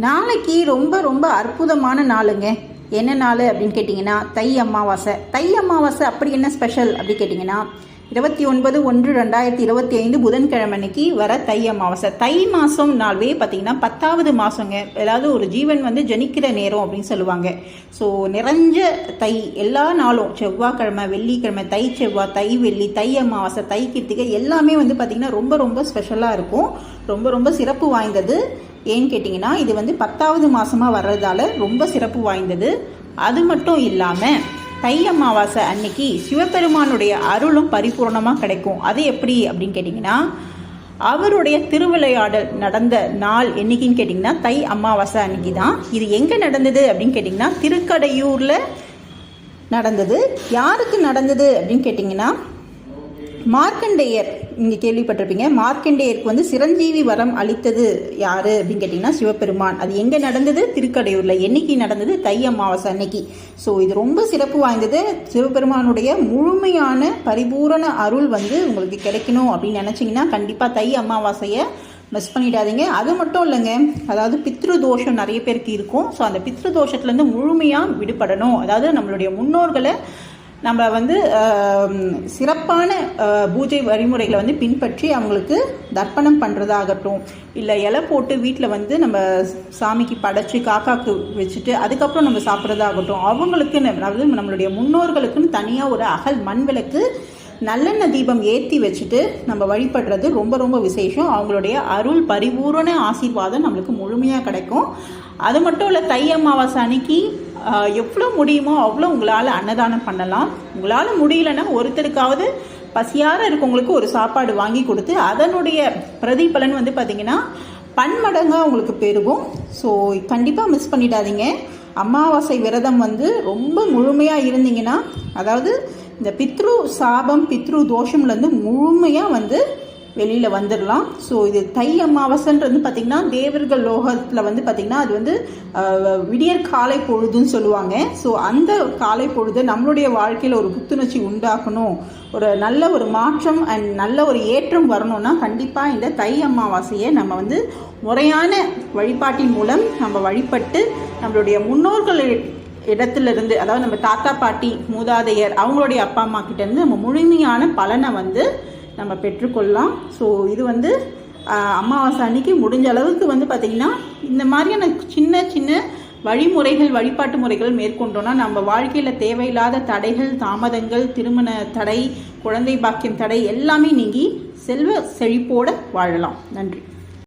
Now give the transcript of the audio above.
நாளைக்கு ரொம்ப ரொம்ப அற்புதமான நாளுங்க. என்ன நாள் அப்படின்னு கேட்டிங்கன்னா தை அமாவாசை. தை அமாவாசை அப்படி என்ன ஸ்பெஷல் அப்படி கேட்டிங்கன்னா 29/1/2025 புதன்கிழமை அன்னைக்கு வர தை அமாவாசை. தை மாதம் நாள்வே பார்த்திங்கன்னா 10வது மாதங்க. ஏதாவது ஒரு ஜீவன் ஜனிக்கிற நேரம் அப்படின்னு சொல்லுவாங்க. ஸோ நிறைஞ்ச தை எல்லா நாளும் செவ்வாய்க்கிழமை, வெள்ளிக்கிழமை, தை செவ்வாய், தை வெள்ளி, தை அமாவாசை, தை கிருத்திகை எல்லாமே பார்த்திங்கன்னா ரொம்ப ரொம்ப ஸ்பெஷலாக இருக்கும். ரொம்ப ரொம்ப சிறப்பு வாய்ந்தது. ஏன்னு கேட்டிங்கன்னா இது 10வது மாதமாக வர்றதால ரொம்ப சிறப்பு வாய்ந்தது. அது மட்டும் இல்லாமல் தை அமாவாசை அன்னைக்கு சிவபெருமானுடைய அருளும் பரிபூர்ணமாக கிடைக்கும். அது எப்படி அப்படின்னு கேட்டிங்கன்னா அவருடைய திருவிளையாடல் நடந்த நாள் என்னைக்குன்னு கேட்டிங்கன்னா தை அமாவாசை அன்னைக்கு தான். இது எங்கே நடந்தது அப்படின்னு கேட்டிங்கன்னா திருக்கடையூரில் நடந்தது. யாருக்கு நடந்தது அப்படின்னு கேட்டிங்கன்னா மார்க்கண்டேயர். நீங்கள் கேள்விப்பட்டிருப்பீங்க. மார்க்கண்டேயருக்கு சிரஞ்சீவி வரம் அளித்தது யார் அப்படின்னு கேட்டிங்கன்னா சிவபெருமான். அது எங்கே நடந்தது? திருக்கடையூரில். என்னைக்கு நடந்தது? தை அமாவாசை அன்னைக்கு. ஸோ இது ரொம்ப சிறப்பு வாய்ந்தது. சிவபெருமானுடைய முழுமையான பரிபூரண அருள் உங்களுக்கு கிடைக்கணும் அப்படின்னு நினச்சிங்கன்னா கண்டிப்பாக தை அமாவாசையை மிஸ் பண்ணிடாதீங்க. அது மட்டும் இல்லைங்க, அதாவது பித்ரு தோஷம் நிறைய பேருக்கு இருக்கும். ஸோ அந்த பித்ரு தோஷத்துலேருந்து முழுமையாக விடுபடணும். அதாவது நம்மளுடைய முன்னோர்களை நம்ம சிறப்பான பூஜை வழிமுறைகளை பின்பற்றி அவங்களுக்கு தர்ப்பணம் பண்ணுறதாகட்டும், இல்லை இலை போட்டு வீட்டில் நம்ம சாமிக்கு படைச்சி காக்காக்கு வச்சுட்டு அதுக்கப்புறம் நம்ம சாப்பிட்றதாகட்டும், அவங்களுக்குன்னு அதாவது நம்மளுடைய முன்னோர்களுக்குன்னு தனியாக ஒரு அகல் மண் விளக்கு நல்லெண்ணெய் தீபம் ஏற்றி வச்சுட்டு நம்ம வழிபடுறது ரொம்ப ரொம்ப விசேஷம். அவங்களுடைய அருள் பரிபூரண ஆசீர்வாதம் நம்மளுக்கு முழுமையாக கிடைக்கும். அது மட்டும் இல்லை, தை அமாவாசை அன்னைக்கு எவ்வளோ முடியுமோ அவ்வளோ உங்களால் அன்னதானம் பண்ணலாம். உங்களால் முடியலன்னா ஒருத்தருக்காவது பசியார இருக்கவங்களுக்கு ஒரு சாப்பாடு வாங்கி கொடுத்து அதனுடைய பிரதிபலன் பார்த்திங்கன்னா பன்மடங்காக உங்களுக்கு பெருகும். ஸோ கண்டிப்பாக மிஸ் பண்ணிடாதீங்க. அமாவாசை விரதம் ரொம்ப முழுமையாக இருந்தீங்கன்னா, அதாவது இந்த பித்ரு சாபம் பித்ரு தோஷம்லேருந்து முழுமையாக வெளியில் வந்துடலாம். ஸோ இது தை அமாவாசைன்றது பார்த்திங்கன்னா தேவர்கள் லோகத்தில் பார்த்திங்கன்னா அது விடியற் காலை பொழுதுன்னு சொல்லுவாங்க. ஸோ அந்த காலை பொழுது நம்மளுடைய வாழ்க்கையில் ஒரு புத்துணர்ச்சி உண்டாக்கணும், ஒரு நல்ல ஒரு மாற்றம் அண்ட் நல்ல ஒரு ஏற்றம் வரணும்னா கண்டிப்பாக இந்த தை அமாவாசையை நம்ம முறையான வழிபாட்டின் மூலம் நம்ம வழிபட்டு நம்மளுடைய முன்னோர்கள் இடத்துலேருந்து, அதாவது நம்ம தாத்தா பாட்டி மூதாதையர் அவங்களுடைய அப்பா அம்மா கிட்டேருந்து நம்ம முழுமையான பலனை நம்ம பெற்றுக்கொள்ளலாம். ஸோ இது அமாவாசை அன்னைக்கு முடிஞ்ச அளவுக்கு பார்த்திங்கன்னா இந்த மாதிரியான சின்ன சின்ன வழிமுறைகள் வழிபாட்டு முறைகள் மேற்கொண்டோன்னா நம்ம வாழ்க்கையில் தேவையில்லாத தடைகள், தாமதங்கள், திருமண தடை, குழந்தை பாக்கியம் தடை எல்லாமே நீங்கி செல்வ செழிப்போடு வாழலாம். நன்றி.